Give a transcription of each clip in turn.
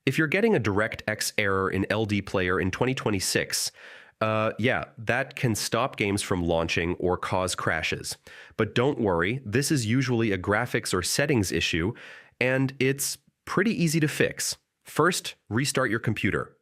If you're getting a DirectX error in LDPlayer in 2026, yeah, that can stop games from launching or cause crashes. But don't worry, this is usually a graphics or settings issue, and it's pretty easy to fix. First, restart your computer.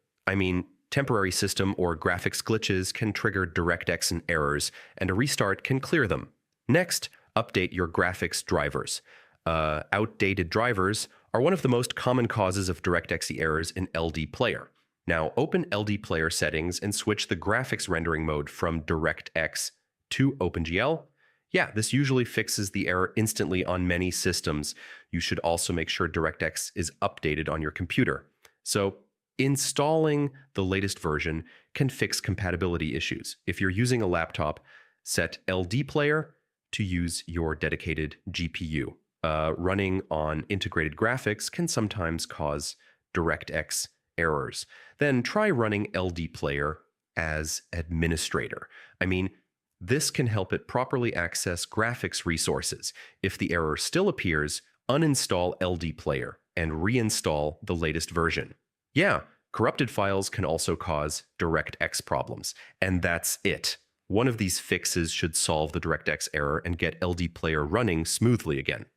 Temporary system or graphics glitches can trigger DirectX errors, and a restart can clear them. Next, update your graphics drivers. Outdated drivers are one of the most common causes of DirectX errors in LDPlayer. Now, open LDPlayer settings and switch the graphics rendering mode from DirectX to OpenGL. Yeah, this usually fixes the error instantly on many systems. You should also make sure DirectX is updated on your computer. So, installing the latest version can fix compatibility issues. If you're using a laptop, set LDPlayer to use your dedicated GPU. Running on integrated graphics can sometimes cause DirectX errors. Then try running LDPlayer as administrator. This can help it properly access graphics resources. If the error still appears, uninstall LDPlayer and reinstall the latest version. Yeah, corrupted files can also cause DirectX problems, and that's it. One of these fixes should solve the DirectX error and get LDPlayer running smoothly again.